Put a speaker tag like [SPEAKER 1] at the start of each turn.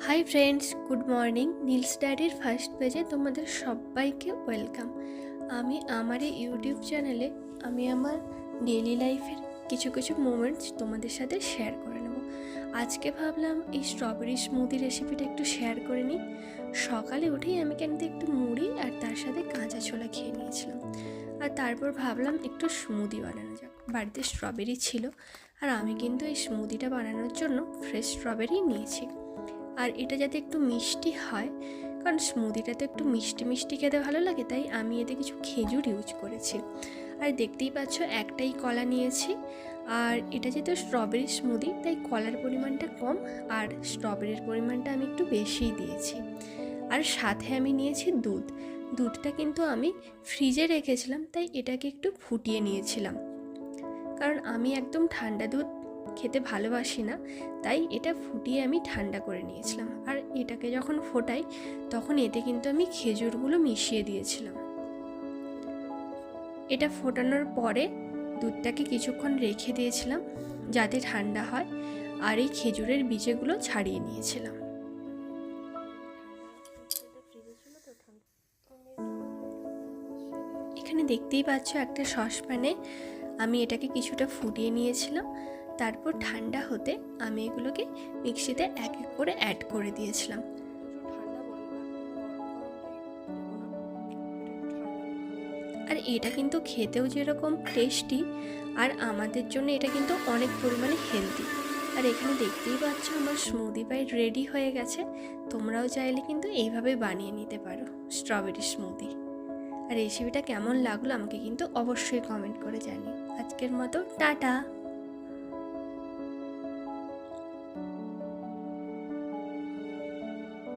[SPEAKER 1] High friends, good morning. Neel's ডায়েরির first পেজে তোমাদের সবাইকে ওয়েলকাম। আমি আমার এই ইউটিউব চ্যানেলে আমার ডেইলি লাইফের কিছু কিছু মোমেন্টস তোমাদের সাথে শেয়ার করে নেব। আজকে ভাবলাম এই স্ট্রবেরি স্মুদি রেসিপিটা একটু শেয়ার করে নিই। সকালে উঠেই আমি কিন্তু একটু মুড়ি আর তার সাথে কাঁচা ছোলা খেয়ে নিয়েছিলাম। আর তারপর ভাবলাম একটু স্মুদি বানানো যাক। বাড়িতে স্ট্রবেরি ছিল, আর আমি কিন্তু এই স্মুদিটা বানানোর জন্য ফ্রেশ স্ট্রবেরি নিয়েছি। আর এটা যাতে একটু মিষ্টি হয়, কারণ স্মুদিটা তো একটু মিষ্টি মিষ্টি খেতে ভালো লাগে, তাই আমি এতে কিছু খেজুর ইউজ করেছি। আর দেখতেই পাচ্ছ একটাই কলা নিয়েছি। আর এটা যেহেতু স্ট্রবেরি স্মুদি, তাই কলার পরিমাণটা কম আর স্ট্রবেরির পরিমাণটা আমি একটু বেশিই দিয়েছি। আর সাথে আমি নিয়েছি দুধটা কিন্তু আমি ফ্রিজে রেখেছিলাম, তাই এটাকে একটু ফুটিয়ে নিয়েছিলাম, কারণ আমি একদম ঠান্ডা দুধ খেতে ভালোবাসি না, তাই এটা ফুটিয়ে আমি ঠান্ডা করে নিয়েছিলাম। আর এটাকে যখন ফোটাই তখন এতে কিন্তু আমি খেজুরগুলো মিশিয়ে দিয়েছিলাম। এটা ফোটানোর পরে দুধটাকে কিছুক্ষণ রেখে দিয়েছিলাম যাতে ঠান্ডা হয়, আর এই খেজুরের বীজগুলো ছাড়িয়ে নিয়েছিলাম। এখানে দেখতেই পাচ্ছ একটা সসপ্যানে আমি এটাকে কিছুটা ফুটিয়ে নিয়েছিলাম। তারপর ঠান্ডা হতে আমি এগুলোকে মিক্সিতে এক এক করে অ্যাড করে দিয়েছিলাম। আর এটা কিন্তু খেতেও যেরকম টেস্টি, আর আমাদের জন্য এটা কিন্তু অনেক পরিমাণে হেলদি। আর এখানে দেখতেই পাচ্ছ আমার স্মুদি পাই রেডি হয়ে গেছে। তোমরাও চাইলে কিন্তু এইভাবে বানিয়ে নিতে পারো স্ট্রবেরি স্মুদি। আর রেসিপিটা কেমন লাগলো আমাকে কিন্তু অবশ্যই কমেন্ট করে জানিও। আজকের মতো টাটা।